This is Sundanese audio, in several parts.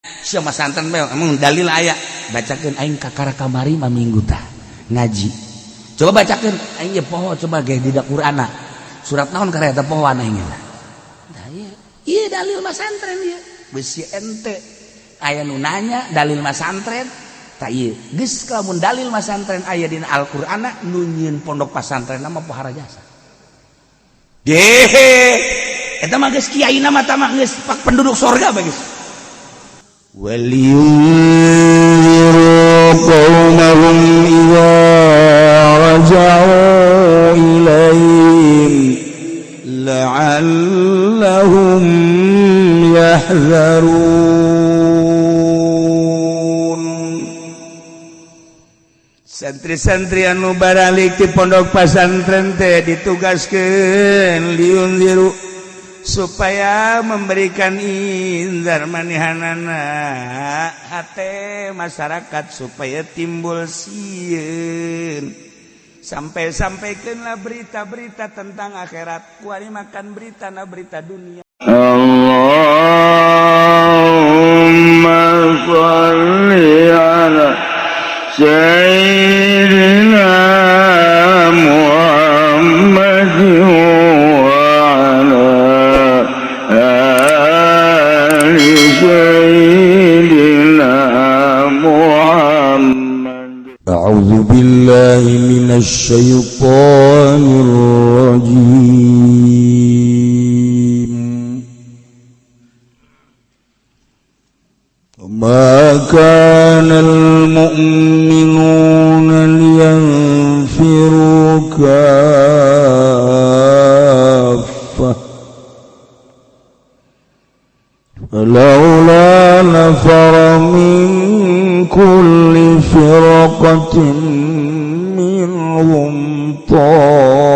Sia masantren emang dalil aya. Bacakeun aing kakara kamari maminggu tah ngaji. Coba bacakeun aing ye poho coba ge di Qur'ana. Surat naon kareta pohoan aing lah. Nah ieu dalil masantren ieu. Beusi ente aya nu nanya dalil masantren tah ieu. Geus lamun dalil masantren aya dina Al-Qur'ana nu nyieun pondok pasantren mah pohara jasa. Eta mah geus kiai nama tah mah geus penduduk surga bagus. وَلِيُنذِرُوا قَوْمَهُمْ إِذَا رَجَعُوا إِلَيْهِمْ لَعَلَّهُمْ يَحْذَرُونَ. Santri-santri anu baralik di pondok pasantren teh ditugaskeun liunziru supaya memberikan inzar manihanana hate masyarakat supaya timbul sieun sampai-sampaikanlah berita-berita tentang akhirat kuari makan berita na berita dunia. Allahumma shalli ala sayyidina Muhammadin أعوذ بالله من الشيطان الرجيم وما كان المؤمنون لينفروا كافة فلولا نفر من كل فرقة منهم طائفة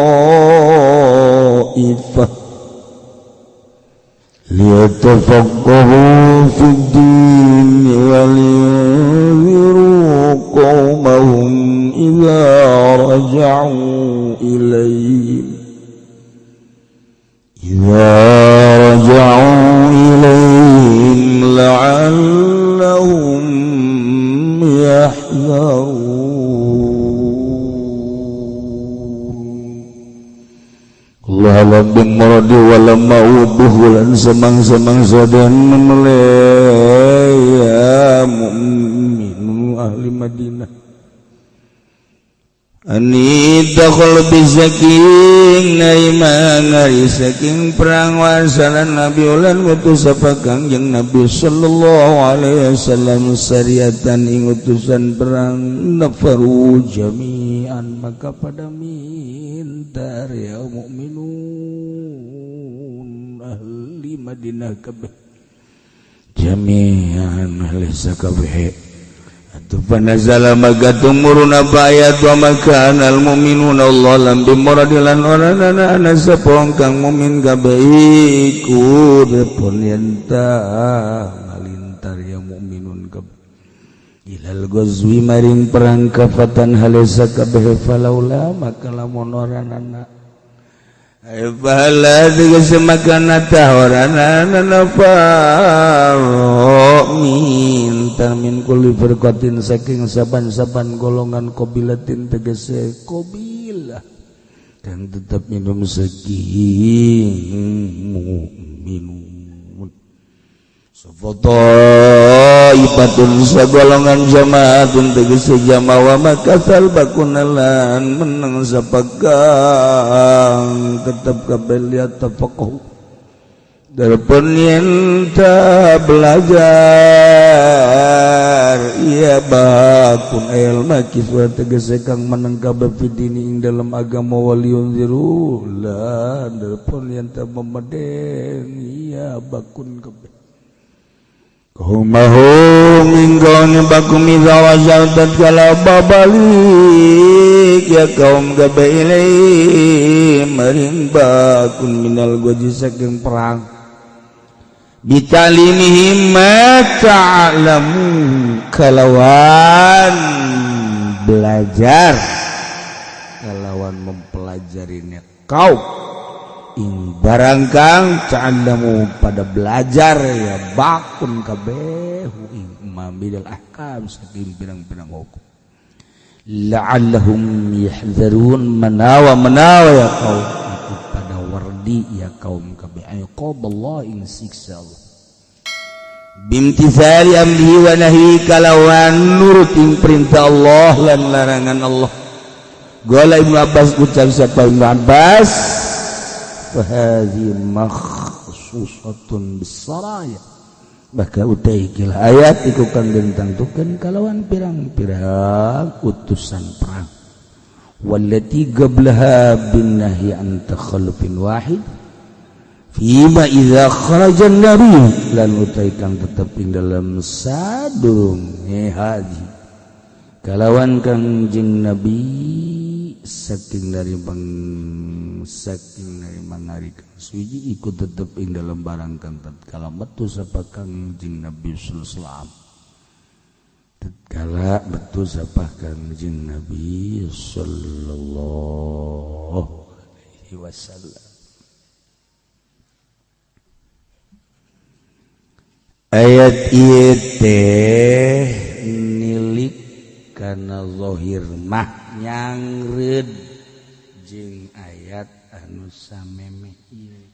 ليتفقهوا في الدين ولينذروا قومهم إذا رجعوا إليهم لعلهم Allah alam bimuradi walam ma'ubuh walan semang-semang sadan melaya mu'minu ahli Madinah ani dakhal bisaking naiman ngari saking perang wasalan Nabi ulan ngutus apa Kangjeng Nabi sallallahu alaihi wasallam syariatan ing utusan perang nafaru jami'an maka pada minta ya mukminun ahli Madinah kabeh jami'an ahli sakabeh Panazala magatung muruna bayat wa makanal mu'minuna Allah lam bimuradilan orana nasa pongkang mu'min kabaiku depon yanta ngalintar ya mu'minun kabeh ilal gozwi maring perang kafatan halisa kabeh falaula maka lamun oranana Bahala tiga semakan atawarana nanafaro minta min kuli berkotin saking saban-saban golongan kobilatin tegese kobilah dan tetap minum saking mu'minun Sofoto ibatun sagolongan jamaatun tegese jamawa makasal bakunalan menang sapagang tetap kabeliat tafakuh darpun yenta belajar iya bakun ilma kiswa tegese kang menang kabefidini ing dalam agama waliun zirula darpun yenta memeden iya bakun kabeh Kumahum ingkaunya bakum iza wajal tatkala babalik ya kaum gabe ilai maring bakun minal goji saking perang bitalimihim ma ta'lamu kalawan belajar kalawan mempelajarinya kau ing barangkang ta'allamu pada belajar ya bakun kabeh hu ing ma bidal ahkam saking pirang-pirang hukum la'allahum yahdharun manawa ya kaum aku pada wardi ya kaum kabeh ayo qaballah ing siksa Allah bimtithali amrihi wa nahi kalawan nuruting perintah Allah lan larangan Allah. Qala Ibnu Abbas ucap siapa Ibnu Abbas fa hadhihi makhsusatun bis-saraya maka utai kila ayat iku kang dentangtukeun kalawan pirang-pirang utusan perang wallati qablaha bin nahyi an takhallufin wahid fima idza kharajan nabi lan utai kang tetep ing dalam sadurung haji kalawan kangjeng nabi saking dari mangarikeun suci ikut tetep ing dalam barang kang tatkala metu sapa kangjeng nabi sallallahu alaihi wasallam tatkala metu sapa kangjeng nabi sallallahu alaihi wasallam. Ayat ieu teh nilik kana zahir mah nyangreud jeung ayat anu samemeh ieu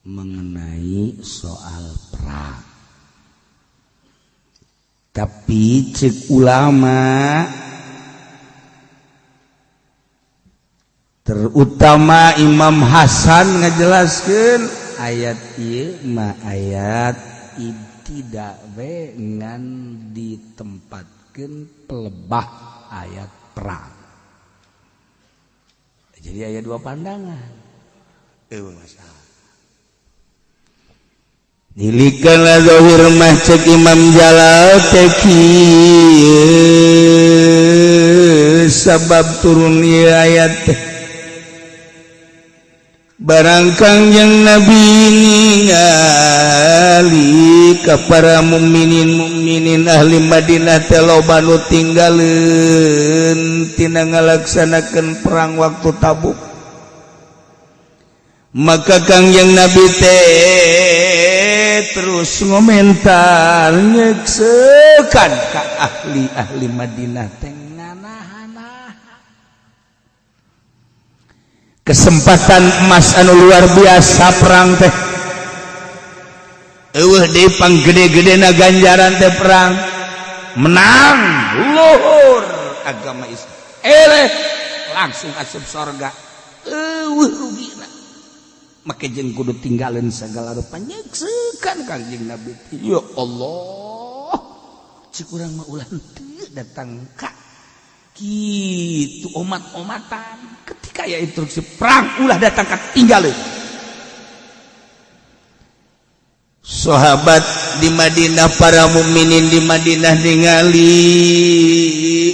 mengenai soal perang. Tapi cek ulama terutama Imam Hasan ngajelaskeun ayat ieu mah ayat tidak ngan ditempatkeun pelebah ayat perang. Jadi ayat dua pandangan. Masalah. Nilikana zahir mah cek Imam Jalal teki sabab turun ayat teh barang kangjeng Nabi ningali ka para mukminin ahli Madinah teh loba nu tinggaleun tina ngalaksanakeun perang waktu Tabuk maka kangjeng Nabi teh terus ngomentar nyeksekan ka ahli Madinah teh kesempatan emas anu luar biasa perang teh eueuh deui panggede-gedena ganjaran teh perang menang luhur agama Islam langsung asup sorga eueuh rugina make jeung kudu tinggalin segala rupa nyeksekan kangjeng Nabi ya Allah cik urang mah ulah teu datang ka kitu umat-umatan ketika ya instruksi perang ulah datang ka tinggalin sahabat di Madinah para mukminin di Madinah ningali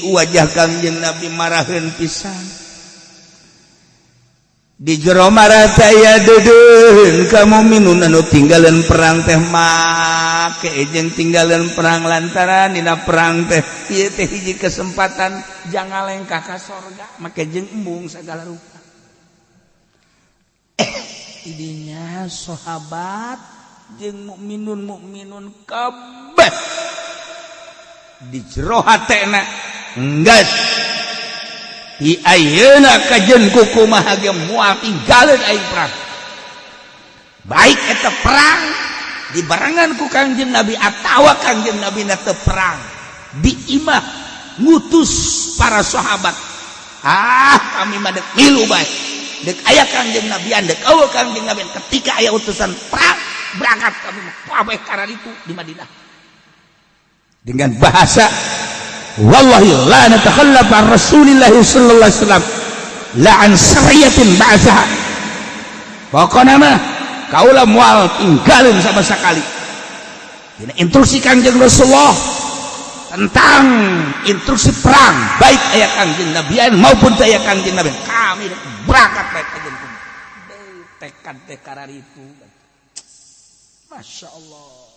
wajah kangjeng Nabi maraheun pisan di jero marat aya dedeun ka mukminun anu tinggalan perang teh make jeung tinggalan perang lantaran dina perang teh ieu teh hiji kesempatan jangan lengkah ka sorga make jeung embung sagala rupa idinya sahabat jeung mukminun kabeh di jero hatena enggas di ayeuna kajen kukumaha ge moal tinggalin aing perang baik eta perang dibarengan ku kangjeng Nabi atawa kangjeng Nabi na teu perang di imah ngutus para sahabat kami mah dek milu bae dek aya kangjeng Nabi dek eueuh kangjeng Nabi ketika aya utusan perang berangkat kami mah kabeh karana itu di Madinah dengan bahasa wallahi la natakhallaf an Rasulillah sallallahu alaihi wasallam la an sariyatin ba'saha pokona mah kaula moal tinggalin sama sekali dina instruksi kangjeng Rasulullah tentang instruksi perang baik aya kangjeng Nabi maupun aya kangjeng Nabi kami berangkat baik kangjeng tekad tekar itu Masya Allah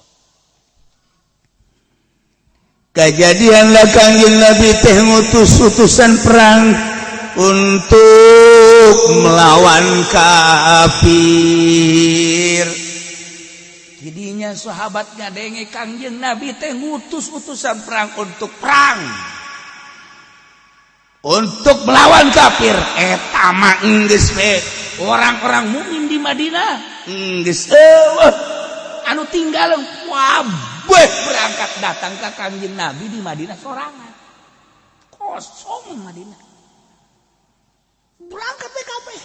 kejadianlah kangjeng Nabi teh ngutus utusan perang untuk melawan kafir Jadinya sahabat ngadenge Kangjeng Nabi teh ngutus utusan perang untuk perang. Untuk melawan kafir. Eta mah geus we orang-orang mukmin di Madinah. Geus anu tinggal wabeh berangkat datang ke Kangjeng Nabi di Madinah sorangan. Kosong Madinah. Berangkat kabeh.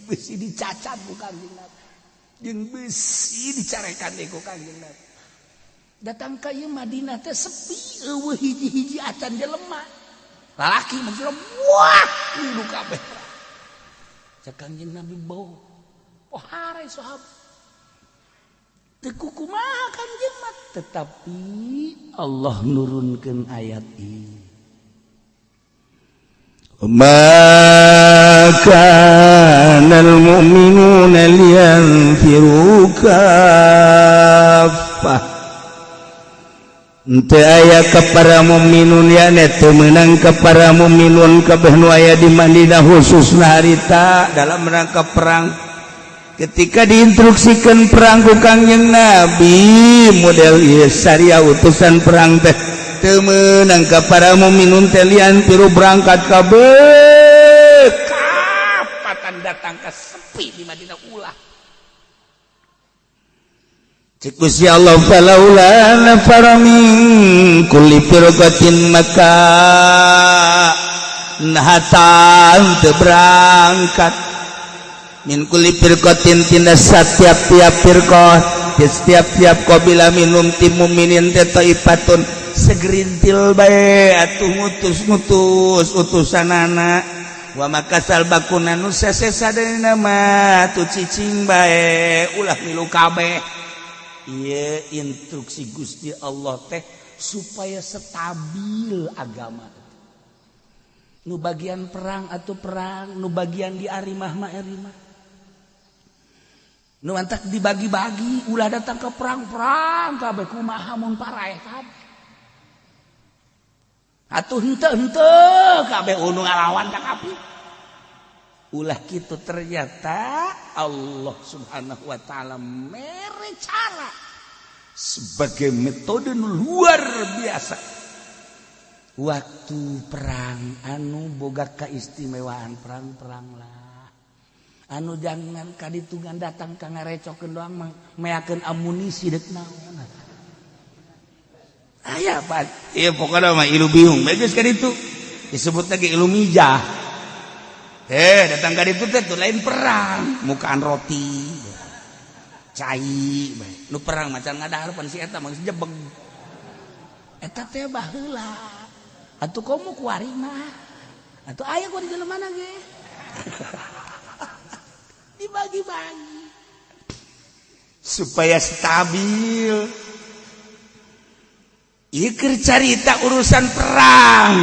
Besi dicacat ku Kangjeng Nabi. Jeung besi dicarekan deui ku Kangjeng Nabi. Datang ka ieu Madinah teh sepi eueuh hiji-hiji acan jelema. Lalaki maksudna wah hidup kabeh. Cak Kangjeng Nabi bau. Pohare sahabat. Teu kumaha Kangjeng mah tetapi Allah nurunkeun ayat ieu. Ma kanal mu'minuna liyanfiru kaffah. Teu aya ka para mukminun ya teu meunang ka para mukminun kabeh nu aya di Madinah khususna harita dalam rangka perang. Ketika diinstruksikan perang ku Kangjeng Nabi model ieu syariah utusan perang teh teu meunang ka para mukminun teh lian piru berangkat kabeh. Kapatan datang ka sepi di Madinah ulah. Cik Gusti Allah falaula nafara min kulli firqatin maka nahatan teu berangkat min kulli firqatin tina setiap-tiap firqah setiap-tiap qabilah minum tim mukminin teh taifatun segerintil bae atuh ngutus utusanana wa makasal bakuna nu sesesa deuna mah tu cicing bae ulah milu kabeh. Ieu instruksi Gusti Allah teh supaya stabil agama. Nu bagian perang atau perang, nu bagian di arimah mah arimah. Nu antak dibagi-bagi, ulah datang ke perang-perang kabeh kumaha mun paraeh kabeh. Atuh henteu kabeh unu ngalawan ka kafir. Ulah kitu ternyata Allah Subhanahu wa taala mere cara sebagai metode luar biasa. Waktu perang anu boga kaistimewaan perang-perang lah. Anu jangan kaditungan datang ka ngarecokeun doang meakeun amunisi deuk naon. Aya Pak, ieu pokona mah ilu bingung. Bagus ka ditu. Disebut lagi ilu mijah. Datang ka ditu teh lain perang, mukaan roti. Cai bae. Nu perang macan ngadaharepan si eta mah jebeg. Eta teh baheula. Atuh komo kuari mah. Atuh aya ku di jelemana ge. Dibagi-bagi. Supaya stabil. Ieu keur carita urusan perang.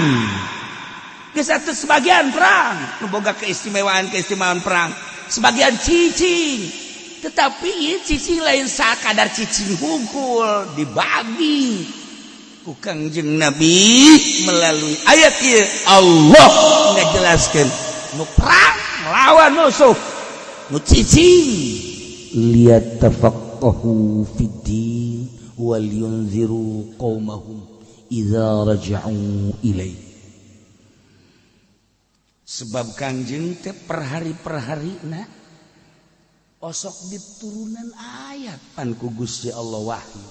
Geus atuh sebagian perang, nu boga keistimewaan perang. Sebagian cicing. Tetapi ieu cicing lain sakadar cicing hungkul dibagi ku Kangjeng Nabi melalui ayat ieu Allah ngajelaskeun nu perang melawan musuh nu cicing liyatafaqahu fiddin wal yunziru qaumahum idza raja'u ilaihi. Sebab Kangjeng teh per hari-na osok diturunan ayat pan ku Gusti Allah wahyu.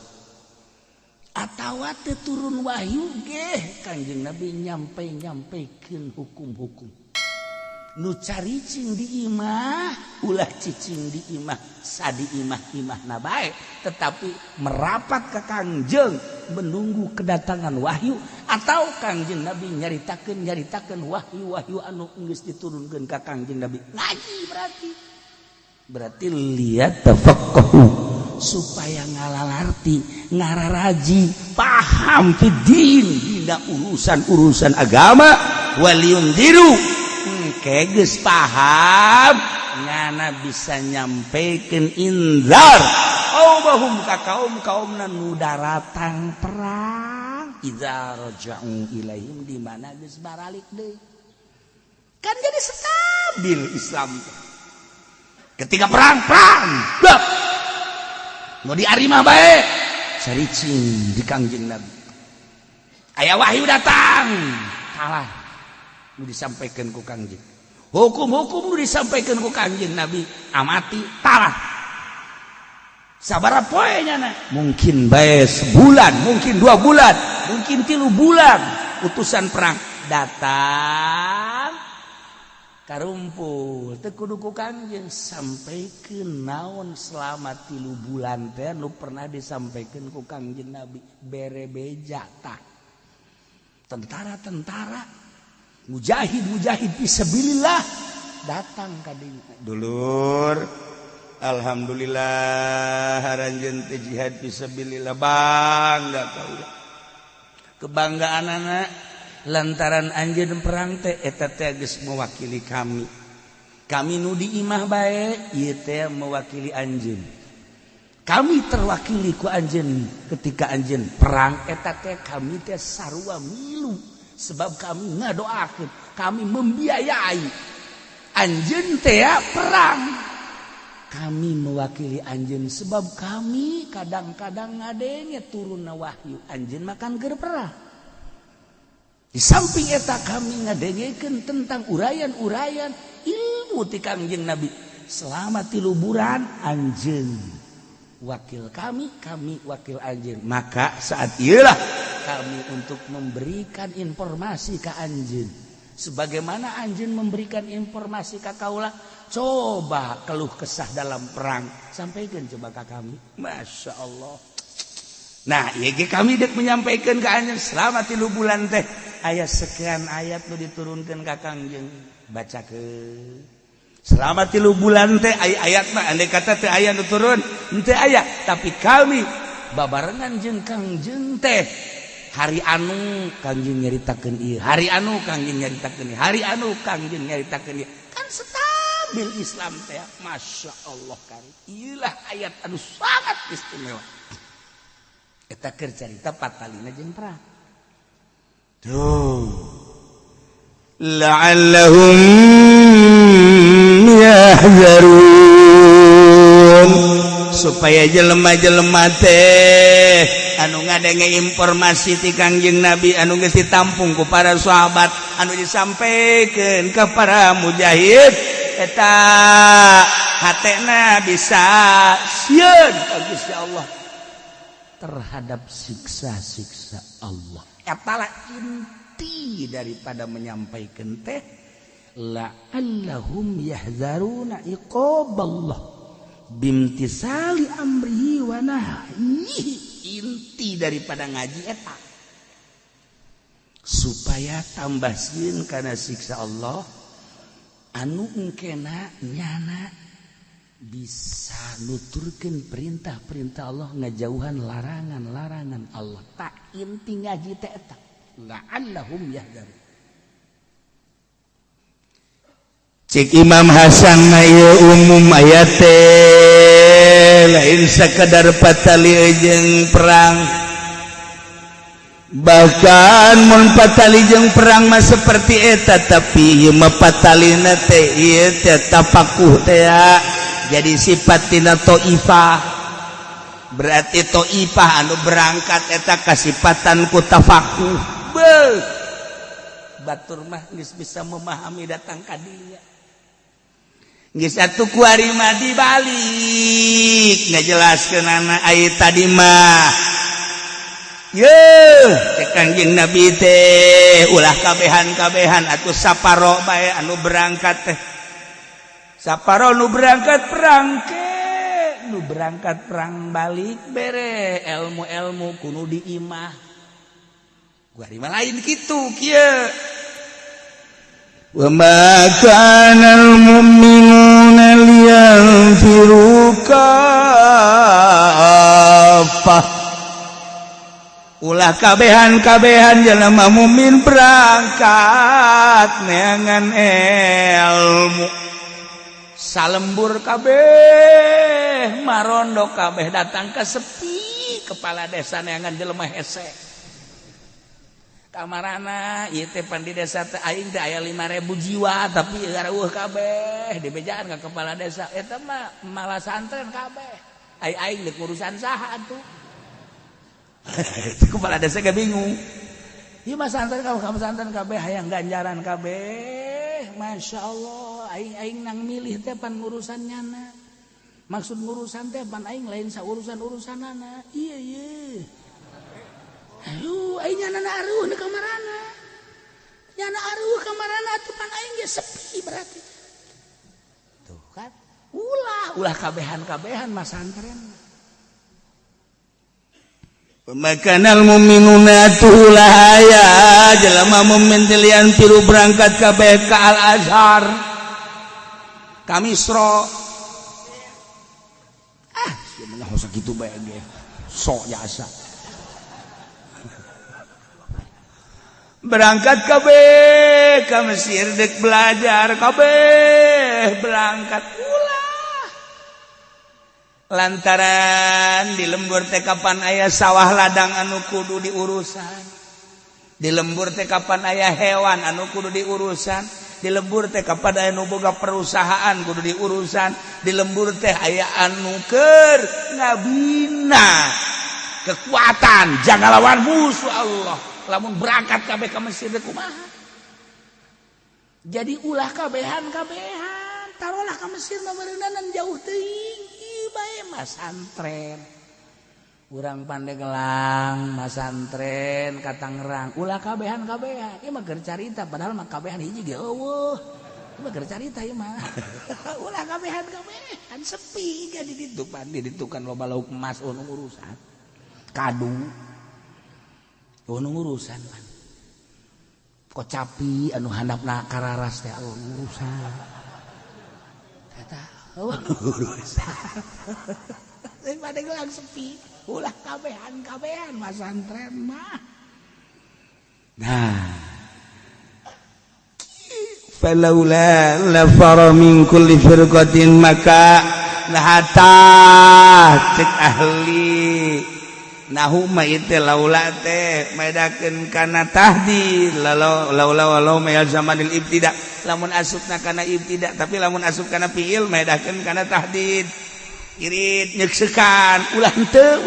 Atawa teh turun wahyu ge Kangjeng Nabi nyampeikeun hukum-hukum. Nu caricing di imah ulah cicing di imah sadi imah-imahna bae tetapi merapat ke Kangjeng menunggu kedatangan wahyu atau Kangjeng Nabi nyaritakeun wahyu anu geus diturunkeun ka Kangjeng Nabi ngaji berarti lihat tafaqahu supaya ngalalarti ngararaji paham fiddin dina urusan agama waliyundiru kegeus paham ngana bisa nyampaikan inzar qaumahum ka kaum-kaumna nu daratang perang idza raja'u ilaihim di mana geus baralik deui kan jadi stabil Islam ketika perang mau di ari mah bae saricing di Kangjeng Nabi aya wahyu datang kalah nu disampaikan ku Kangjeng hukum-hukum nu disampaikan ku Kangjeng Nabi amati talah sabaraha poe nya mungkin bae sebulan mungkin 2 bulan mungkin 3 bulan utusan perang datang karumpul teu kudu ku Kangjeng sampaikeun naon selama 3 bulan teh nu pernah disampaikan ku Kangjeng Nabi bere beja tah tentara-tentara mujahid fisabilillah datang ka dieu dulur alhamdulillah haranjeun teh jihad fisabilillah bangga kaula kebanggaan anak lantaran anjeun perang teh eta teh geus mewakili kami nu di imah bae ieu teh mewakili anjeun kami terwakili ku anjeun ketika anjeun perang eta teh kami teh sarua milu sebab kami ngadoakeun kami membiayai anjeun teh perang kami mewakili anjeun sebab kami kadang-kadang ngadenge turunna wahyu anjeun makan keur perang di samping eta kami ngadengekeun tentang urayan-urayan ilmu ti Kangjeng Nabi selama 3 bulan anjeun wakil kami wakil anjeun maka saat ieulah kami untuk memberikan informasi ke anjeun sebagaimana anjeun memberikan informasi ka kaula coba keluh kesah dalam perang sampaikan coba ke kami Masya Allah nah ieu ge kami dek menyampaikan ke anjeun selama 3 bulan teh aya sekian ayat nu diturunkeun ka Kangjeng bacakeun selama 3 bulan teh ayat mah andai kata teh aya nu turun henteu aya tapi kami babarengan jeung Kangjeng teh hari anu Kangjeng nyaritakeun ieu hari anu Kangjeng nyaritakeun ieu hari anu Kangjeng nyaritakeun ieu kan stabil Islam teh Masya Allah kari ieulah ayat anu sangat istimewa eta keur carita patalina jeung perang tuh la'allahum yahzarun supaya jelema-jelema teh anu ngadenge informasi ti Kangjeng Nabi anu geus ditampung ku para sahabat anu disampaikan ke para mujahid eta hatena bisa sieun ka Gusti Allah terhadap siksa-siksa Allah etalah inti daripada menyampaikan teh la'allahum yahzaruna iqaballah bimtisali amrihi wa nahyihi inti daripada ngaji eta supaya tambah sieun kana siksa Allah anu engkena nyana bisa nuturkeun perintah-perintah Allah ngajauhan larangan-larangan Allah tak inti ngaji teh eta la'allahum yahzarun cik Imam Hasan ieu umum ayat teh lain sakadar patali jeung perang bahkan mun patali jeung perang mah seperti eta tapi ieu mah patalina teh ieu teh tapakuh teh jadi sifat tina taifah berarti taifah anu berangkat eta kasifatan ku tafakuh batur mah geus bisa memahami datang ka dieu geus atuh kuari mah dibalik ngajelaskeun ayat tadi mah yeuh teh Kangjeng Nabi teh ulah kabehan-kabehan atuh saparo bae anu berangkat teh saparo nu berangkat perang ke nu berangkat perang balik bere ilmu-ilmu kudu diimah kuari mah lain kitu kieu wa ma kana al-mu'minuna liyanfiru kaffah ulah kabehan-kabehan jelema mukmin berangkat neangan ilmu salembur kabeh marondo kabeh datang ke sepi kepala desa neangan jelema hese kamarana ieu teh pan di desa teh aing teh aya 5.000 jiwa tapi gareuh kabeh dibejaan ka kepala desa eta mah malah santren kabeh Aing dek urusan saha atuh. Kepala desa ge bingung. Ieu mah santen kamu santen kabeh hayang ganjaran kabeh. Masyaallah aing nang milih teh pan urusannyana. Maksud urusan teh pan aing lain sa urusan-urusanana. Iya. Aduh aing nyana aruh di kamarana. Nyana aruh kamarana atuh pan aing ge sepi berarti. Tuh kan. Ulah kabehan mas santren. Pemakanal mu'minuna tulah ya jelema mukmin tilian pilu berangkat kabeh ka Al Azhar. Kamisro. Sia mah hosa kitu bae ge. Sok jasa. Berangkat kabeh ka Mesir dek belajar kabeh berangkat lantaran di lembur teh kapan aya sawah ladang anu kudu diurusan, di lembur teh kapan aya hewan anu kudu diurusan, di lembur teh kapan aya nu boga perusahaan kudu diurusan, di lembur teh aya anu keur ngabina kekuatan jangan lawan musuh Allah. Lamun berangkat kabeh ka Mesir teh kumaha? Jadi ulah kabehan taruhlah ka Mesir mah beuneunan jauh teuing. Bae mas santren urang Pandeglang mas santren ka Tangerang ulah kabehan ieu mah keur carita padahal mah kabehan hiji ge eueuh ieu mah keur carita ieu mah ulah kabehan sepi ge di ditu pan di ditu kan loba lauk emas anu urusan kadu anu urusan pan kocapi anu handapna kararas teh anu urusan eta urusan daripada gelang sepi ulah kabehan mas santren mah. Nah falaula lafara min kulli firqatin maka lahata cek ahli nahu ma ieu laula teh maedakeun kana tahdid laula walau mayal zamanil ibtida lamun asupna kana ibtida tapi lamun asup kana fiil maedakeun kana tahdid irit nyeuksekan ulah henteu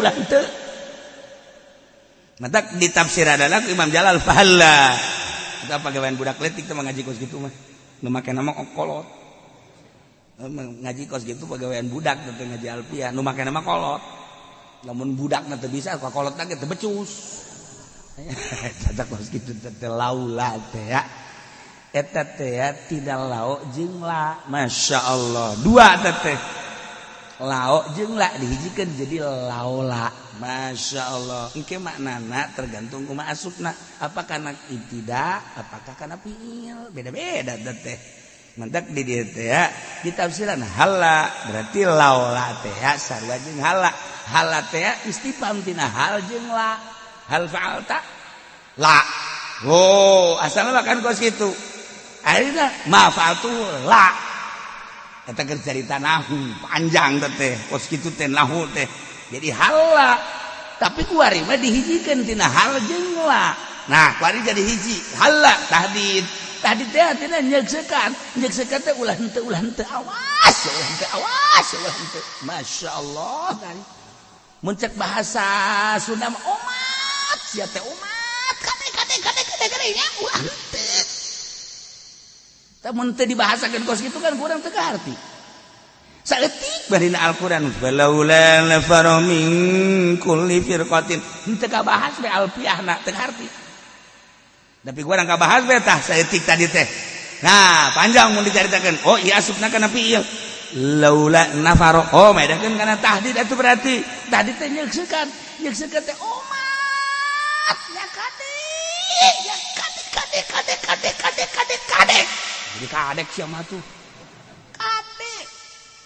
matak ditafsiradana ku Imam Jalal fahalla eta pagawean budak letik teh ngaji kos kitu mah nu make nama kolot ngaji kos kitu pagawean budak teh ngaji alfiah nu make nama kolot lamun budakna teu bisa ka kolotna ge teu becus eta kos kitu teh laula teh ya eta teh ya tidak lao jeung la masyaallah dua teh lao jeung la dihijikeun jadi laula masyaallah engke maknana tergantung kumaha asupna apakah kana ibtida apakah kana fiil beda-beda teh mantak di dieu teh ya ditafsiran halla berarti laula teh ya sarua jeung halla halla teh ya istifham tina hal jeung la hal fa'alta la asalna kan kos kitu ayeuna ma fa'altu la eta keur carita nahu panjang teh kos kitu teh nahu teh jadi halla tapi kuari mah dihijikeun tina hal jeung la nah kuari jadi hiji halla tahdid teh artina nyeuksekan teh ulah henteu awas masyaallah tadi mun cek bahasa Sunda mah umat sia teh umat kade nya ulah henteu tah mun teu dibahasakeun kos kitu kan kurang teu kaharti saeutik barina Al-Qur'an walaula nafara min kulli firqatin henteu kabahas we alfiahna teu kaharti tapi kurang kabahas we tah saeutik tadi teh nah panjang mun dicaritakeun oh iya asupna kana fiil laula nafaro maedakeun kana tahdid atuh berarti tahdid teh nyeuksekan teh umat ya kade jadi kadek sia mah tuh kade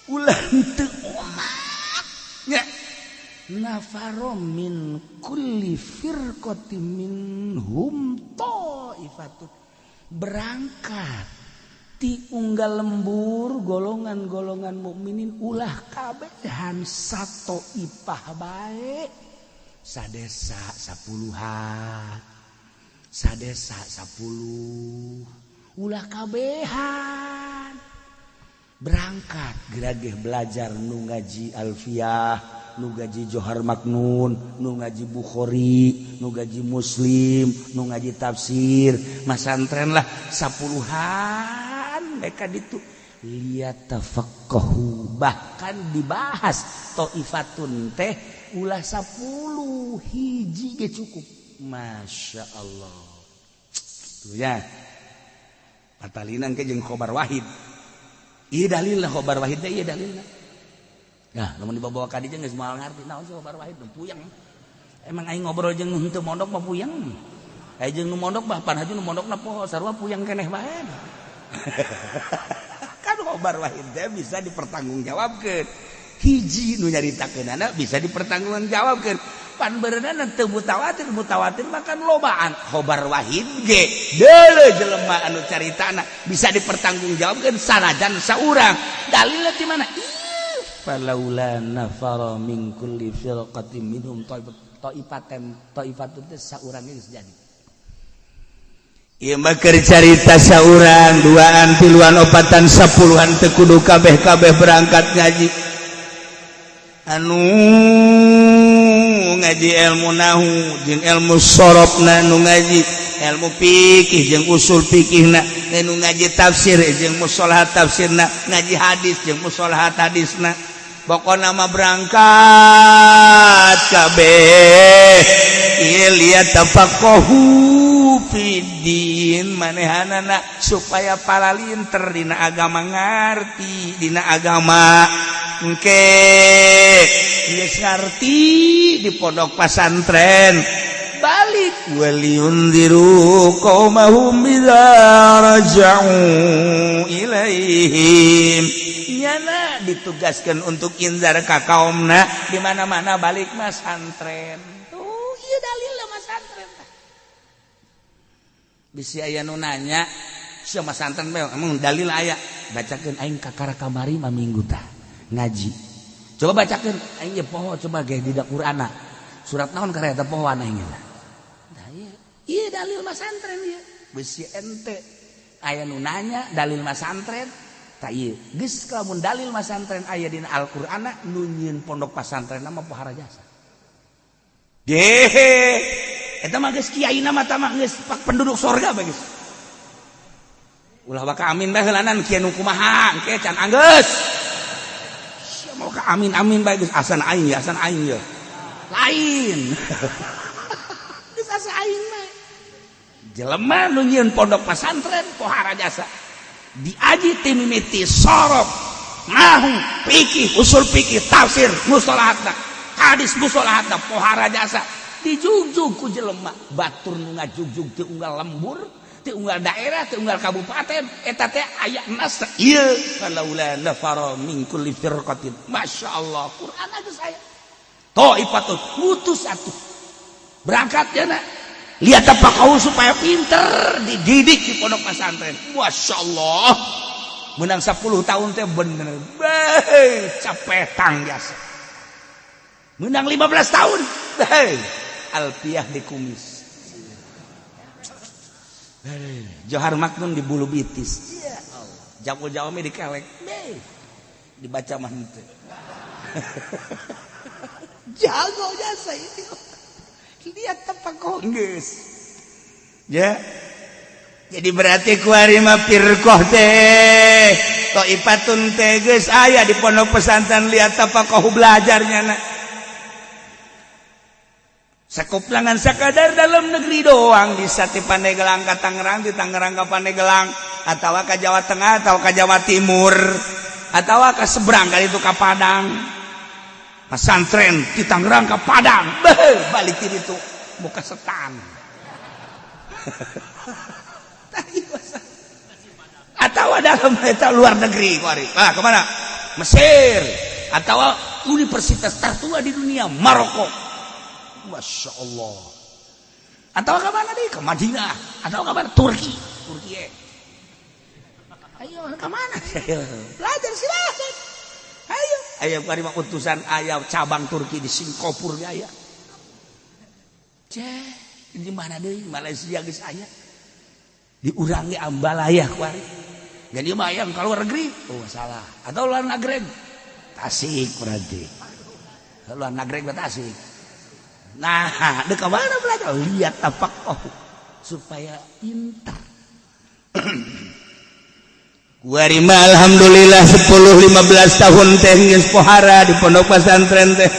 ulah henteu umat nya nafaro min kulli firqatin minhum ta'ifatun berangkat ti unggal lembur golongan-golongan mukminin ulah kabehan sato ipah bae sadesa 10-an sadesa 10 ulah kabehan berangkat gerageh belajar nu ngaji Alfiyah, nu ngaji Johar Maknun, nu ngaji Bukhari, nu ngaji Muslim, nu ngaji tafsir, masantren lah 10-an mereka ditu liyatafaqahu, bahkan dibahas taifatun teh ulah 10 hiji ge cukup. Masya Allah tuh ya patalinan ke jeung khobar wahid. Iya dalil lah khobar wahid teh, iya dalil lah. Nah, lamun dibawa ka dieu geus moal ngarti naon sih khobar wahid, puyeng. Emang aing ngobrol jeung henteu mondok mah puyeng. Aya jeung nu mondok mah pan haju nu mondokna poho sarua puyeng keneh bae. Kan khobar wahid teh bisa dipertanggungjawabkeun. Hiji nu nyaritakeunana bisa dipertanggungjawabkeun. Pan berenana teu mutawatir makan lobaan. Khobar wahid ge deuleu jelema anu caritana bisa dipertanggungjawabkeun sanajan saurang. Dalilna di mana? Falaula nafara min kulli firqatin minhum ta'ifatun teh saurang geus jadi. Ieu mah keur carita saurang, duaan, tiluan, opatan, 10-an teu kudu kabeh-kabeh berangkat ngaji. Anu ngaji ilmu nahu jeung ilmu sorobna, nu ngaji ilmu fikih jeung usul fikihna, nu ngaji tafsir jeung mushalahat tafsirna, ngaji hadis jeung mushalahat hadisna. Pokona mah berangkat kabeh ieu liyatafaqahu fiddin, manehanana supaya palalinter dina agama, ngarti dina agama. Engke geus ngarti di pondok pesantren balik waliundiru qaumahum idza raja'u ilaihim, nyana ditugaskeun untuk inzar ka kaumna di mana-mana balik masantren. Tuh ieu dalil masantren tah. Bisi aya nu nanya, sia masantren emang dalil aya, bacakeun aing kakara kamari maminggu tah ngaji. Coba bacakeun aing ge poho coba ge di Qur'ana. Surat naon kareta pohoan aing ge. Nah ieu dalil masantren ieu. Bisi ente aya nu nanya dalil masantren tah ieu. Geus lamun dalil masantren aya dina Al-Qur'ana nu nyieun pondok pesantren mah pohara jasa. Eta mah geus kiaina mah tah mah geus penduduk surga bae geus. Ulah baka amin bae heulanan kieu nu kumaha engke can anggeus. Mau ke amin bagus asan aing ya lain geus asa aing mah jelema nu nyieun pondok pesantren pohara jasa diaji ti mimiti sorok nahu fikih usul fikih tafsir mustalahatna hadis mustalahatna pohara jasa dijugjug ku jelema batur nu ngajugjug teu unggal lembur teu unggal daerah teu unggal kabupaten eta teh aya nas ieu falaula nafara min kulli firqatin. Masyaallah Quran geus aya taifatun mutus atuh berangkat cenah lihat apa kau supaya pinter dididik di pondok pesantren. Masyaallah menang 10 tahun teh bener beh capetang jasa menang 15 tahun beh alfiyah di kumis Johar Maknun di bulu bitis. Ya Allah. Jago-jago di kelek. Dibaca mah henteu. Jago jasa itu. Lihat tepak geus. Ya. Jadi berarti kuari mah firqah teh. Taifatun teh geus aya di pondok pesantren lihat tepak belajarnya na. Sakuplangan sakadar dalam negeri doang bisa di Pandeglang ke Tangerang, di Tangerang ke Pandeglang, atau ke Jawa Tengah, atau ke Jawa Timur, atau ke seberang kali itu ke Padang. Pesantren di Tangerang ke Padang, balik diri itu buka setan. Atau dalam eta luar negeri, kemana? Mesir, atau universitas tertua di dunia, Maroko. Masya Allah. Atau ke mana deh? Ke Madinah. Atau ke mana? Turki. Ayo ke mana? Belajar silahkan. Ayo kari mah utusan ayah cabang Turki di Singapura aya. Di mana deh? Malaysia geus aya. Diurangi ambalayah kuari. Jadi mah yang keluar negeri, oh salah. Atau luar negeri, Tasik berarti. Luar negeri Tasik. Nah, dekat mana belajar? Lihat tapak supaya pintar. Kuarima alhamdulillah 10-15 tahun teh geus pohara di pondok pesantren teh.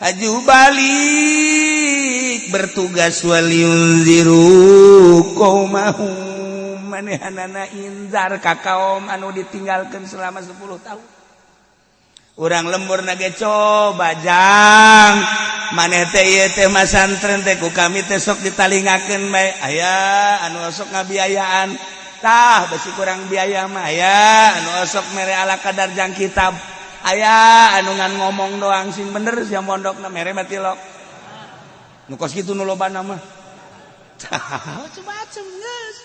Aju balik bertugas waliunziru qaumahum manehanana inzar ka kaum anu ditinggalkeun selama 10 tahun. Urang lembur nage coba jang maneh teh ieu teh masantren teh ku kami teh sok ditalingakeun bae aya anu sok ngabiayaan tah besi kurang biaya mah aya anu sok mere ala kadar jang kitab aya anu ngan ngomong doang sing bener sia mondokna mere mah tilok nu kos kitu nu lobana mah coba geus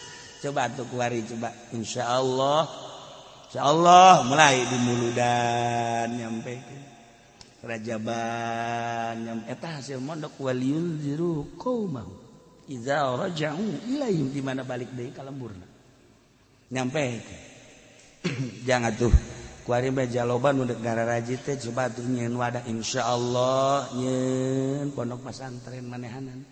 coba atuh kuari coba insyaallah mulai di muludan nyampe Rajaban nyampe eta hasil mondok waliyunziru qaumahu idza raja'u ilaihim di mana balik deui ka lemburna nyampe jangan tuh kuari bae loban nu negara raji teh coba atuh nyeun wadah insyaallah nyeun pondok pesantren manehanan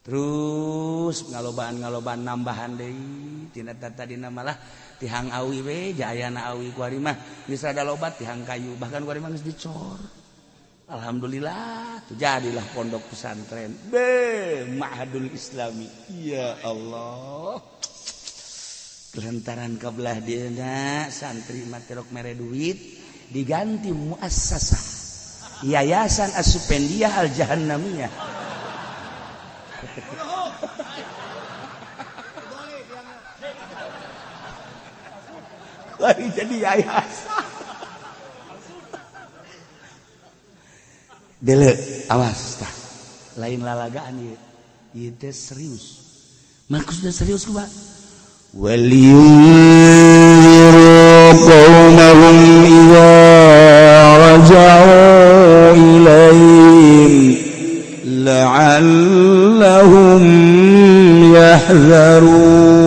terus ngalobaan nambahan deui tina tadina malah tihang awi we jayana awi kuari mah geus rada lobat tihang kayu bahkan kuari mah geus dicor alhamdulillah tuh jadilah pondok pesantren Ma'hadul Islami ya Allah lantaran kabelah dieuna santri materok mere duit diganti muassasah yayasan as-supendiyah al-jahannamiyah lari jadi yayasan. Dele, awas tah. Lain lalagaan ieu. Ieu teh serius. Maksudna serius ku, Pak. Waliyunziru qaumahum idza raja'u ilaihim la'allahum yahzarun.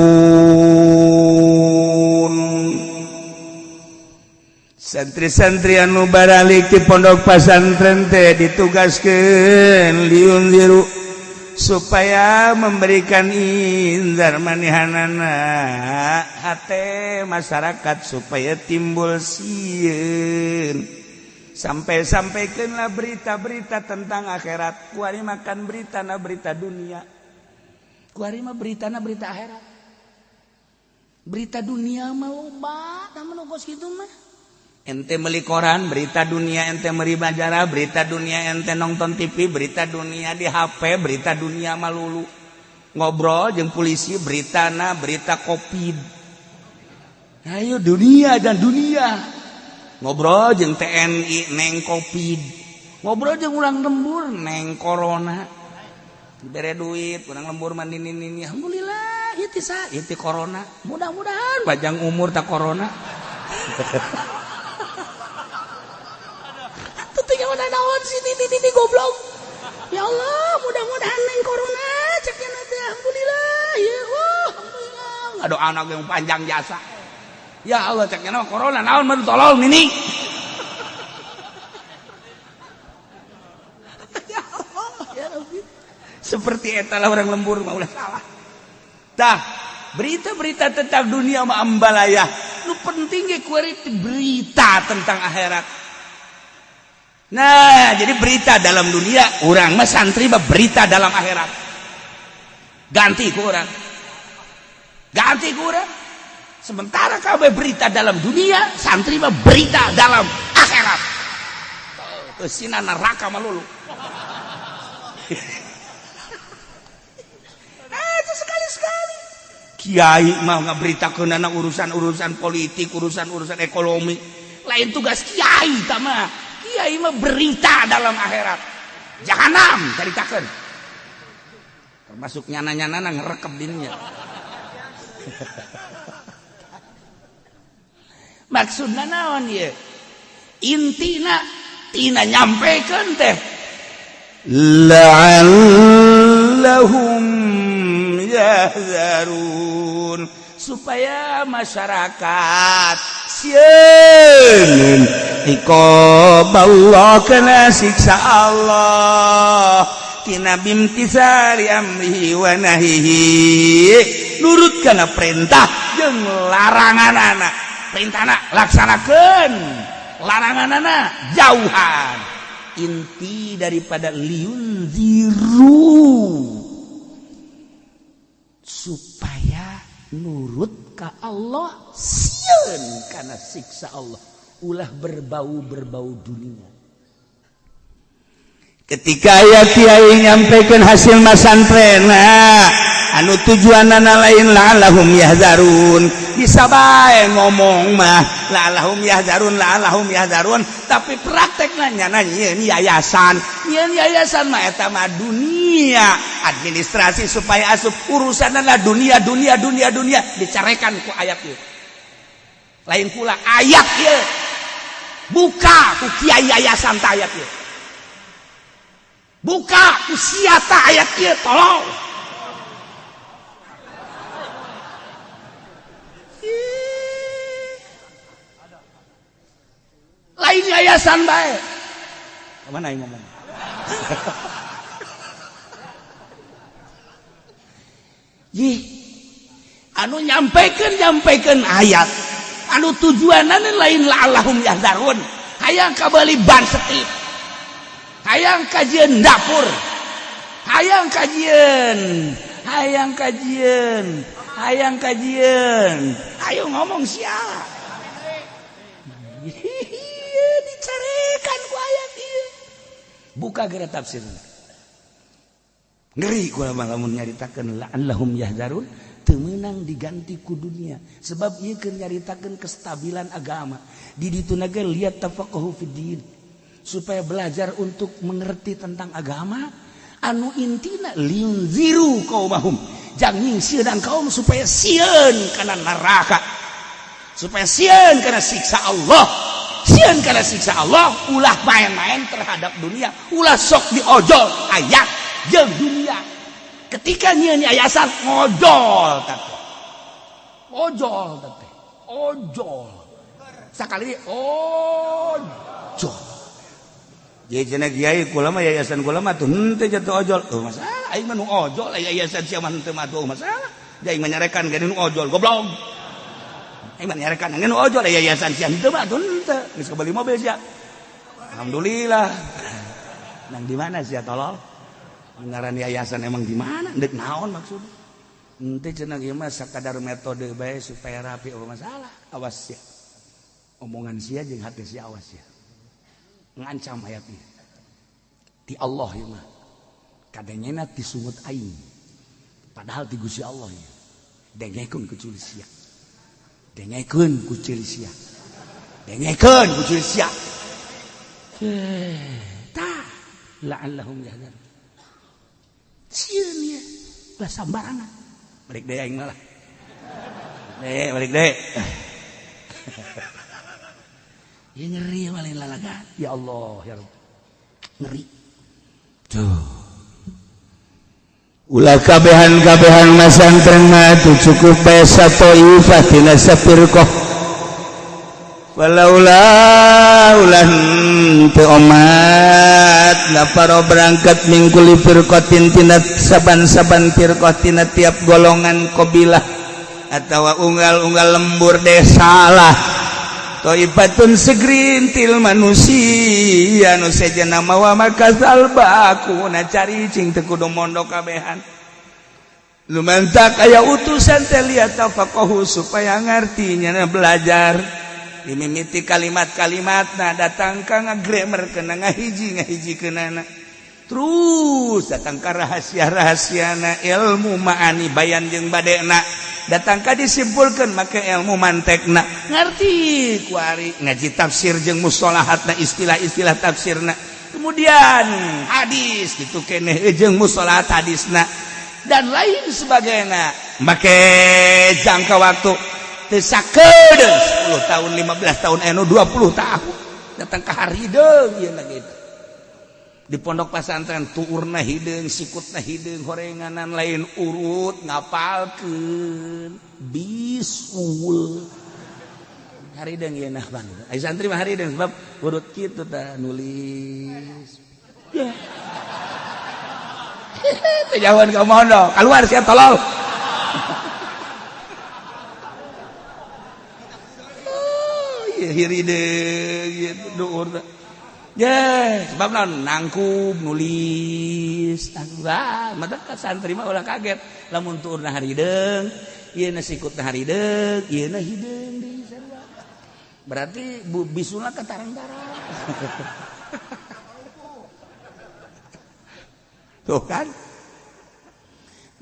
Santri-santri anu baralik di pondok pesantren teh ditugaskeun liunziru supaya memberikan inzar manehanana hate masyarakat supaya timbul sieun sampai-sampaikanlah berita-berita tentang akhirat kuari makan berita na berita dunia kuari mah berita na berita akhirat berita dunia mah loba namun kos kitu mah ente beli koran berita dunia ente meri majalah berita dunia ente nonton TV berita dunia di HP berita dunia malulu ngobrol jeung polisi beritana berita Covid ayo dunia dan dunia ngobrol jeung TNI neng Covid ngobrol jeung urang lembur neng corona dibere duit urang lembur mandi nini alhamdulillah ieu ti corona mudah-mudahan panjang umur tak corona naon sini ini goblok ya Allah mudah-mudahan neng corona ceknya nanti alhamdulillah ya alhamdulillah ada anak yang panjang jasa ya Allah ceknya nama corona naon mah tolol nini ya Allah ya Rabbi seperti eta lah orang lembur mah ulah salah tah berita-berita tentang dunia mah ambalayah nu penting ge kuari berita tentang akhirat. Nah, jadi berita dalam dunia, orang mah santri mah berita dalam akhirat. Ganti ku orang. Sementara kabeh berita dalam dunia, santri mah berita dalam akhirat. Sina neraka malulu. Itu sekali-sekali. Kiai mah ngaberitakeun urusan-urusan politik, urusan-urusan ekonomi. Lain tugas kiai tah mah. Kiai mah berita dalam akhirat. Jahanam caritakeun. Termasuk nyana-nyana ngerekep dirinya. Maksudna naon ieu? Intina tina nyampekeun teh la'allahum yahzarun supaya masyarakat sieun iqaballah kana siksa Allah tina bimtisari amrihi wa nahihi nurut kana perintah jeung laranganana perintahna laksanakeun laranganana jauhan inti daripada liunziru supaya nurut ka Allah sieun kana siksa Allah ulah berbau dunia. Ketika aya kiai nyampaikan hasil masantren anu tujuanana lain la'allahum yahzarun bisa bae ngomong mah la'allahum yahzarun tapi praktekna nyana nyieun yayasan mah eta mah dunia administrasi supaya asup urusanna dunia dicarekan ku ayat ieu lain pula ayat ieu buka ku kiai yayasan ta ayat ieu buka ku sia ta ayat ieu tolong lain yayasan bae kemana yang ngomong anu nyampaikan ayat anu tujuanana lain la'allahum yahzarun hayang kabali ban setip hayang kajian dapur hayang kajian ayo ngomong sia dicarekan ku ayat ieu buka geura tafsir ngeri ku lamun nyaritakeun la'allahum yahzarun teu meunang diganti ku dunia sebab ieu keur nyaritakeun kestabilan agama di ditu ge liat tafaqahu fiddin supaya belajar untuk mengerti tentang agama anu intina liunziru qaumahum jang nyingsieunan kaum supaya sieun kana neraka supaya sieun kana siksa Allah ulah main-main terhadap dunia ulah sok diojol ayat jeung dunia ketika nyieun yayasan ojol sakali ojol jadi cenah kiai kula mah yayasan kula mah tuh henteu jatuh ojol tuh masalah aing mah nu ojol yayasan sia mah henteu mah tuh masalah jadi menyarekan gani nu ojol goblok aing mah nyarekan nu ojol yayasan sia henteu mah tuh henteu geus kabeli mobil sia alhamdulillah nang di mana sia tolol ngaran yayasan emang di mana deuk naon maksudna henteu cenah ieu mah sakadar metode bae supaya rapi apa masalah awas sia omongan sia jeung hati sia awas sia ngancam ayat ini ti Allah ya mah kadengena ti sungut aing padahal ti Gusti Allah ya dengekeun ku curi sia dengekeun ku curi sia tah la'allahum yahzarun sieun ya lah sambarangan balik deui aing mah lah balik deui ya ngeri malin lalagan ya Allah ya Rabb ngeri tuh ulah kabehan masantren mah tuh cukup satu ifah tina sapirqah walaula ulah teu omat laparo berangkat mingkuli firqatin tina saban-saban firqah tina tiap golongan qabilah atawa unggal-unggal lembur desa lah Toibatun segrintil manusia nu sejenna mawa makasal baku na caricing teu kudu mondok kabehan lumantak aya utusan teh liat tafaqahu supaya ngartinya belajar dimimiti kalimat-kalimatna datang ka ngagrammar kena ngahiji keunana terus datang ka rahasia-rahasiana ilmu ma'ani bayan jeung badena datang ka disimpulkeun make ilmu mantekna ngarti ku ari ngaji tafsir jeung mustalahatna istilah-istilah tafsirna kemudian hadis kitu keneh jeung mustalahat hadisna dan lain sebagainya make jangka waktu teu sakedeung 10 tahun 15 tahun anu 20 tahun datang ka harideung ieu na gitu di pondok pesantren tuurna hideung sikutna hideung horenganan lain urut ngapalkeun bisul harideung ieu nah bang ai santri mah harideung sebab urut kitu tah nulis ya teh jauhan ka mondok keluar sia tolol oh ieu hirideung ieu duur ya, sebab naon nangkub nulis, mata santri mah ulah kaget, lamun tuurna harideung, ieu na sikutna harideung, ieu na hideung deui sarua. Berarti bisulna katarang-tarang. Tuh kan?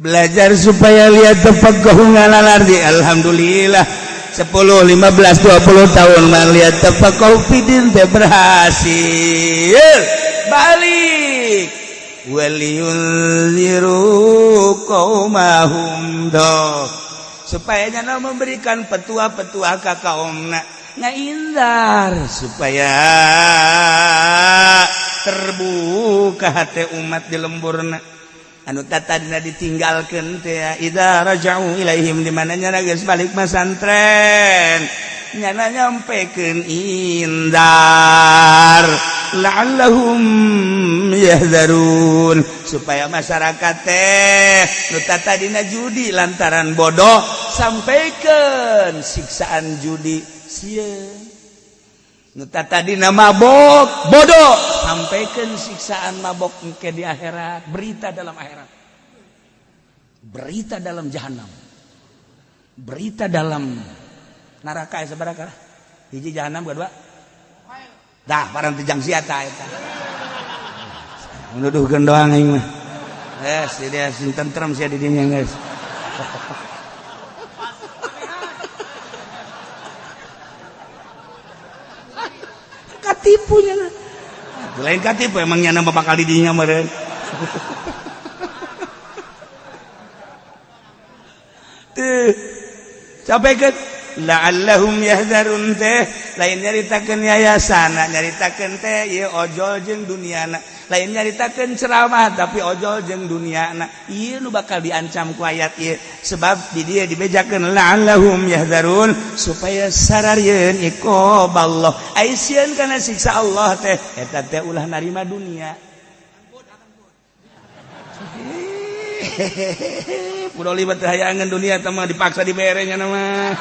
Belajar supaya lihat tafaqahu ngalal ardi, alhamdulillah. 10, 15, 20 tahun melihat tafaqahu fidin teh berhasil balik waliyunziru qaumahum supaya nyana memberikan petua-petua ka kaumna ngaindar supaya terbuka hati umat di lemburna anu tatadina ditinggalkeun teh idza raja'u ilaihim di mana nya geus balik masantren nyana nyampekeun indar la'allahum yahdharun supaya masyarakat teh nu tatadina judi lantaran bodoh sampaikeun siksaan judi sieun nu tatadina mabok bodoh sampaikan siksaan mabok engke di akhirat berita dalam akhirat berita dalam jahanam berita dalam neraka sabaraha hiji jahanam kedua dah barang tejang sia tah eta nuduhkeun doang aing mah dia sing tentrem sia di dinya geus katipunya nah. Lain katipu emangnya nama bakal didinya meureun. Teh sampaikeun la'allahum yahdharun teh lain nyaritakeun yayasan nyaritakeun teh ieu ojol jeung duniana lain nyaritakeun ceramah tapi ojol jeung duniana ieu nu bakal diancam ku ayat ieu sebab di dieu dibejakeun la'allahum yahdharun supaya sararieun iqaballah ai sieun kana siksa Allah teh eta teh ulah narima dunia Pulau libat hayangan dunia teh mah dipaksa diberenya nama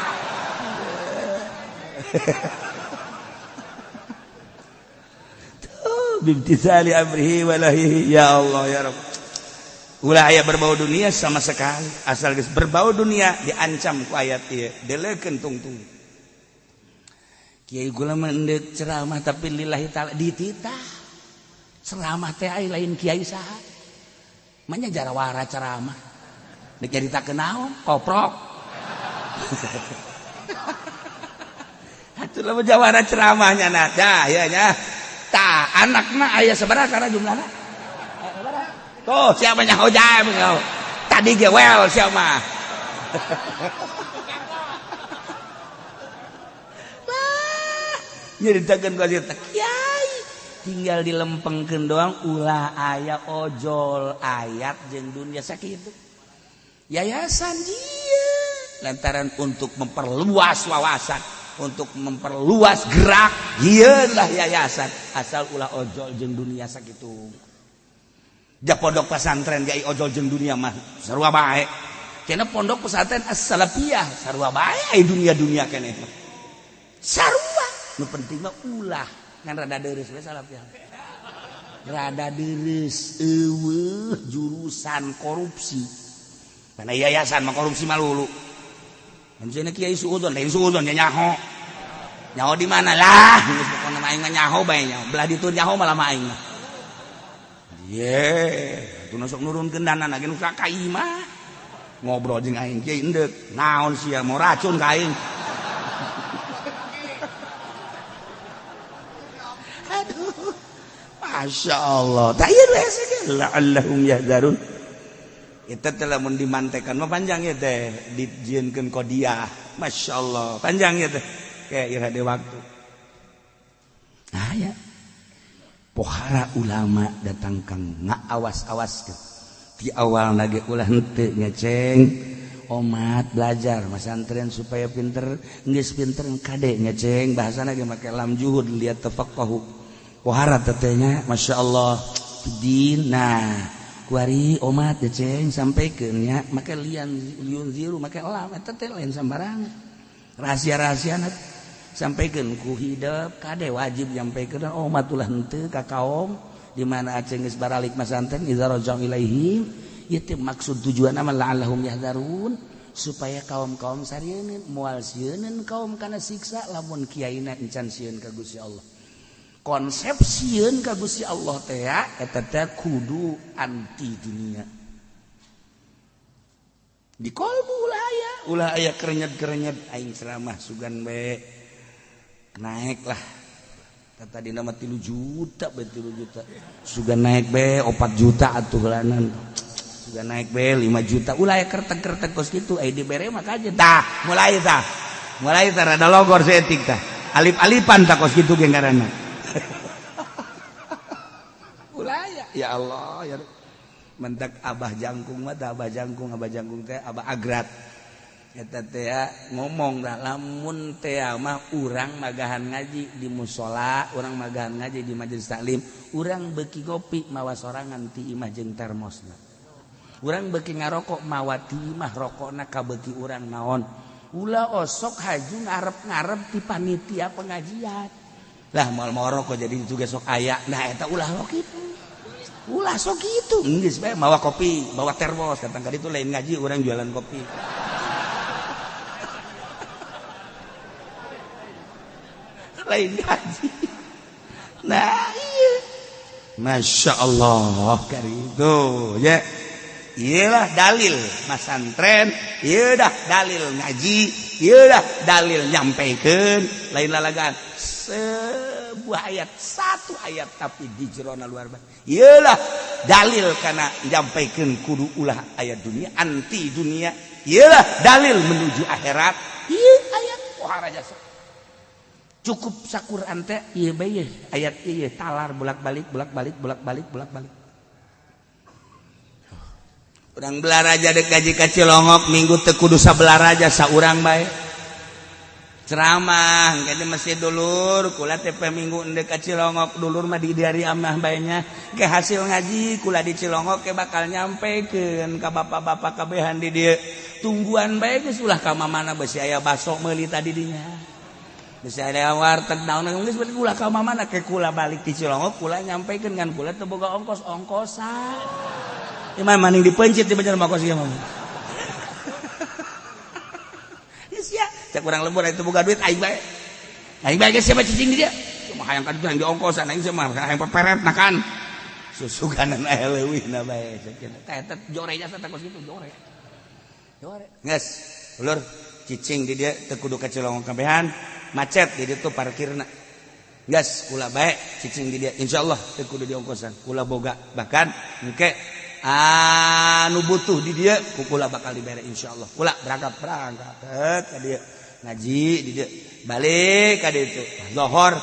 bimtisali amrihi walahi ya Allah ya Rabb ulah aya berbau dunia sama sekali asal geus berbau dunia diancam ku ayat ieu deleukeun tungtung kiai gula mendeuk ceramah tapi lillahi taala dititah ceramah teh ai lain kiai saha manya jarawara ceramah nek nyaritakeun naon koprok atuh lamun jawara ceramahnya nah dah ya nya tah anakna aya sabaraha kana jumlahna tuh siapa nya hojai tadi ge well siapa nyaritakeun ka eta kiai tinggal dilempengkeun doang ulah aya ojol ayat jeung dunia sakitu yayasan dia lantaran untuk memperluas wawasan untuk memperluas gerak ieulah yayasan asal ulah ojol jeung dunia sakitu da pondok pesantren ge ojol jeung dunia mah sarua bae cenah pondok pesantren as-salafiyah sarua bae dunia-dunia keneh sarua nu penting mah ulah ngan rada deureus we salafiyah rada deureus eueuh jurusan korupsi kana yayasan mah korupsi mah lulu Mancina kiai suudzon, lain suudzon nya nyaho di mana lah geus pokona aing mah nyaho bae nyaho belah ditu nyaho malah mah aing mah ye atuh sok nurunkeun danana ge nu ka kai mah ngobrol jeung aing kiai endeup naon sia mau racun ka aing aduh Masya Allah tak iya biasa ge la'allahum yahdharun itu telah mun dimantekan mah panjang ya teh dijieunkeun qodiah Masya Allah panjang ya teh kayak ira de waktu nah ya pohara ulama datang kang ngaawas-awas di awal nage ulah henteu ngeceng omat belajar masantren supaya pinter geus pinter kade ngeceng bahasana ge make lam juhud liat tafaqahu pohara tetenya masyaallah din nah kuari omat ngeceng sampaikeun nya make liun ziru make lam eta teh lain sambarangan rahasia-rahasiana sampaikeun ku hideup kade wajib nyampaikeun omat ulah henteu ka kaum di mana aceh geus baralik masantren idza raja'u ilaihim itu maksud tujuan amal la'allahum yahdharun supaya kaum-kaum sarieun moal sieun kaum kana siksa lamun kiaina encan sieun ka Gusti Allah konsep sieun ka Gusti Allah teh eta teh kudu anti dunia di kolbu ulah aya kerenyet-kerenyet aing ceramah sugan bae naik lah tadi nama 3 juta be 3 juta sudah naik be 4 juta atuh lanan sudah naik be 5 juta ulah kertek-kertek kos kitu aya dibere mah kaje tah mulai tah rada logor seetik tah alip-alipan tah kos kitu ge ngaranna ulah ya Allah ya mentak abah jangkung mah tah abah jangkung teh abah agrat eta teh ngomong dah lamun teh mah urang magahan ngaji di musola urang magahan ngaji di majelis taklim urang beuki ngopi mawa sorangan ti imah jeung termosna urang beuki ngarokok mawa ti imah rokokna ka beuki urang naon ulah osok haju ngarep-ngarep ti panitia pengajian lah moal rokok jadi juga sok aya nah eta ulah lo kitu ulah sok kitu geus bae mawa kopi bawa termos datang ka ditu lain ngaji urang jualan kopi lain ngaji nah iya Masya Allah kari itu ya iyalah dalil masantren iya dah dalil ngaji iya dah dalil nyampaikeun lain lalagaan sebuah ayat satu ayat tapi di jerona luar biasa iyalah dalil kana nyampaikeun kudu ulah ayat dunia anti dunia iyalah dalil menuju akhirat iya ayat pohara jasa cukup saquran teh ieu bae ayat ieu talar bolak-balik urang belaraja dek gaji ka Cilongok minggu teu kudu sabelaraja saurang bae ceramah engke di masjid dulur kula teh minggu endeu ka Cilongok dulur mah di diari amah bae nya ge hasil ngaji kula di Cilongok ke bakal nyampekeun ka bapak-bapak kabehan di dieu tungguan bae geus ulah ka mamana beusi aya baso meuli tadi dinya bisa ada warteg naon geus berarti kula ka mamana ke kula balik di Cilongok kula nyampaikeun ngan kula teu boga ongkos-ongkosan imah maning dipencit di bener makos ieu mah geus ya cak urang lembur itu boga duit aing bae geus siapa cicing di dia cuma hayang ka ditu hayang diongkosan aing mah hayang peperet nakan susuganan aya leuwihna bae sakitu teh eta jore jasa teh kos kitu jore geus ulur cicing di dia teu kudu ka Cilongok kabehan macet di ditu parkirna gas kula bae cicing di dia insyaallah teu kudu diongkosan kula boga bahkan engke anu butuh di dia kula bakal dibere insyaallah kula berangkat ka dia ngaji di dia balik ka ditu zuhur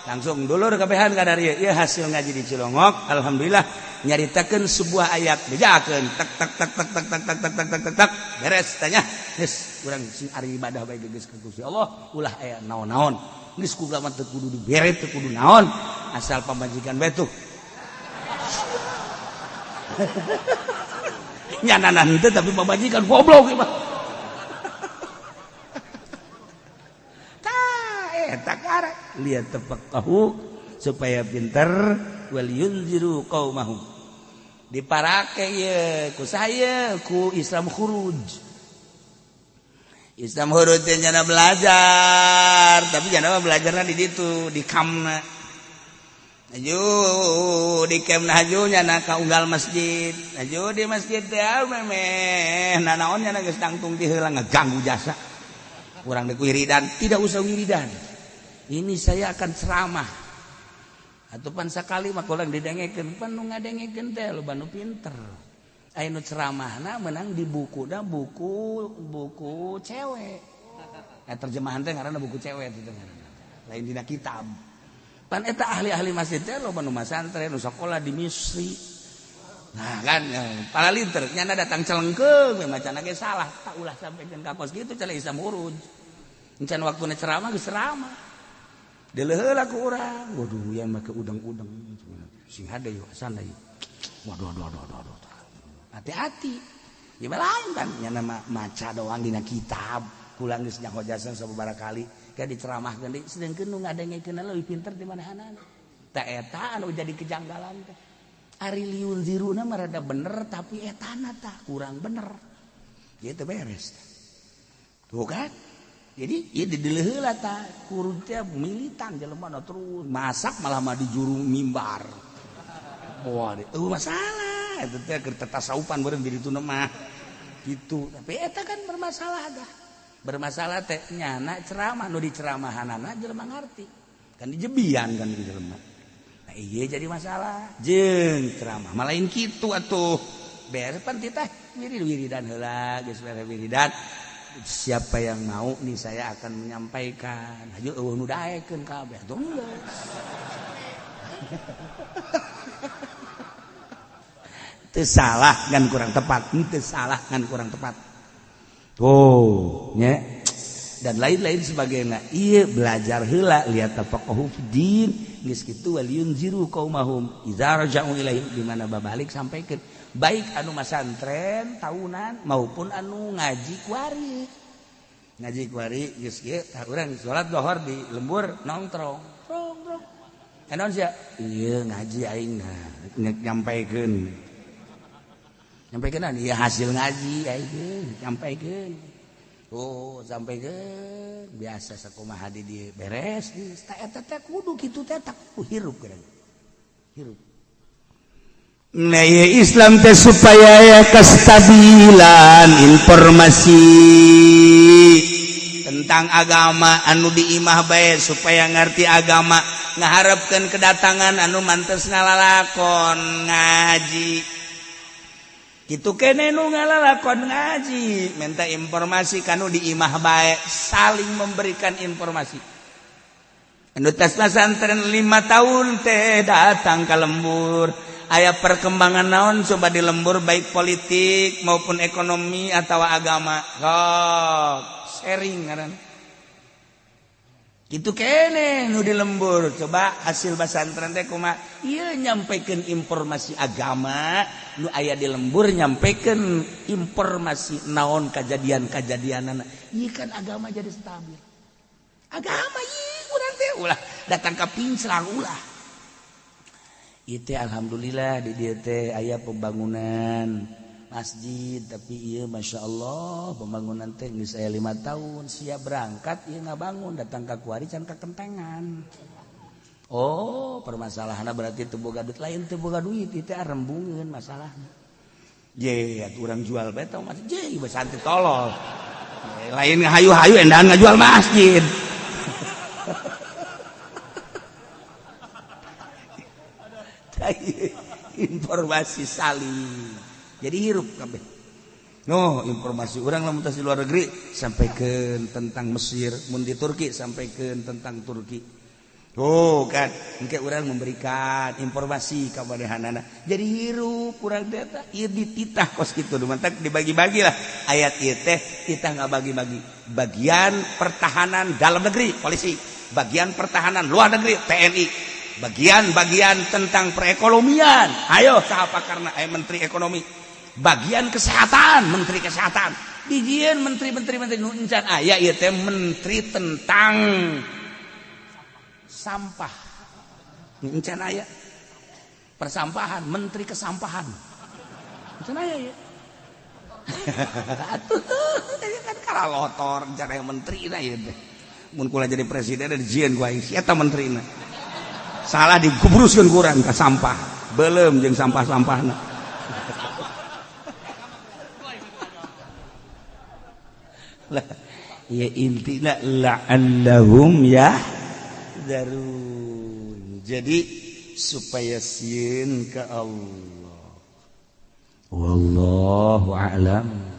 langsung dulur kabehan ka dari ieu hasil ngaji di Cilongok alhamdulillah nyaritakeun sebuah ayat bejakeun tak beres tanya geus urang sing ari ibadah bae geus ka Gusti Allah ulah aya naon-naon geus kula mah teu kudu dibere teu kudu naon asal pamajikan bae tuh nyananan teh tapi pamajikan goblok ieu mah eta karek lihat tafaqahu supaya pinter wal yunziru qaumahum diparake ye ku saya ku Islam khuruj nya belajar tapi jangan belajarna di ditu di kamna aju di kamna aju nya ka unggal masjid aju di masjid teh memeh nanaonnya geus tangtung di heula ngaganggu jasa urang deuk wiridan tidak usah wiridan ini saya akan ceramah atau pan sakali mah kurang didengekeun pan nu ngadengekeun teh loba nu pinter aya nu ceramahna menang di buku cewek terjemahan teh ngaranna buku cewek itu lain dina kitab pan eta ahli-ahli masjid teh loba nu masantren nu sakola di Misri. Nah kan palalinter nyana datang celengkeung we macana ge salah tak ulah sampaikeun ka kos kitu caleh Isam Uruj. Encan waktuna ceramah geus ceramah. Deleheula ku urang. Waduh yang make udang-udang. Sing hade yeuh asana yeuh. Waduh. Hati-hati. Ya lain kan nyana maca doang dina kitab. Pulang geus nyahojasan sababaraha kali ka diceramahkeun deui sedengkeun nu ngadengekeun leuwih pinter ti manahanana. Ta eta anu jadi kejanggalan teh. Ari liun ziruna mah rada bener tapi etana tah kurang bener. Ieu teh beres. Tuh kan? Jadi ieu dileheula tah kurun teh militan jelema terus masak malah mah di juru mimbar. Wah, masalah eta teh keur tasawufan beureum di ditu mah. Gitu. Tapi eta kan bermasalah dah. Bermasalah teh nyana ceramah nu diceramahanana jelema ngarti. Kan dijebian kan di jelema. Nah, iya jadi masalah jeung ceramah mah lain kitu atuh beres pan titah wiridan heula geus beres wiridan siapa yang mau nih saya akan menyampaikan hayu eueuh nu daekeun kabeh atuh geus teu salah ngan kurang tepat teu salah ngan kurang tepat tuh nya dan lain-lain sebagainya. Iya belajar heula lihat tafaqahu fiddin geus kitu waliyun ziru qaumahum idza raja'u ilaihim di mana babalik sampaikeun baik anu masantren tahunan maupun anu ngaji kuari. Ngaji kuari geus kieu tah urang salat zuhur di lembur nongkrong. Naon sia? Ieu ngaji aing nyampaikeun. Nyampaikeun ieu hasil ngaji aing nyampaikeun. Oh sampai ke biasa sakumaha di dieu beres ta eta teh kudu kitu teh tak hirup geurang hirup nah ya Islam teh supaya ya kestabilan informasi tentang agama anu di imah bae supaya ngarti agama ngaharepkeun kedatangan anu mantes ngalalakon ngaji kitu kene nu ngalalakon ngaji minta informasi kanu di imah bae saling memberikan informasi anu tos pesantren 5 tahun teh datang ka lembur aya perkembangan naon coba di lembur baik politik maupun ekonomi atau agama sok sharing ngaran kitu kene nu di lembur coba hasil pesantren teh kumaha ieu nyampikeun informasi agama nu aya di lembur nyampikeun informasi naon kajadian-kajadianana ieu kan agama jadi stabil agama ieu urang teh ulah datang ka pincrang ulah ieu teh alhamdulillah di dieu teh aya pembangunan masjid tapi iya Masya Allah pembangunan teh geus aya 5 tahun siap berangkat ieu ngabangun datang ka kuari can kakentengan oh permasalahanna berarti teu boga duit lain teu boga duit ieu teh rembungeun masalahna ye atuh urang jual bae tong masjid ye ieu santai tolol lain hayu-hayu endahan ngajual masjid informasi saling jadi hirup kabeh. No, informasi urang lamun di luar negeri sampaikan tentang Mesir, mun di Turki sampaikan tentang Turki. Oh kan, engke urang memberikan informasi ka manahanana. Jadi hirup urang teh ieu dititah kos kitu dumantak dibagi-bagilah ayat ieu teh kita enggak bagi-bagi. Bagian pertahanan dalam negeri polisi, bagian pertahanan luar negeri TNI. Bagian-bagian tentang perekonomian. Ayo saha pakarna menteri ekonomi. Bagian kesehatan menteri kesehatan dijian menteri nu encan aya ieu teh menteri tentang sampah encan aya persampahan menteri kesampahan encan aya ya atuh kan kalalotor encan aya menterina ieu teh mun kula jadi presiden dijieun ku aing eta menterina salah dikubruskeun ku urang ka sampah beuleum jeung sampah-sampahna ya intina la'allahum yahdarun jadi supaya sieun ka Allah wallahu a'lam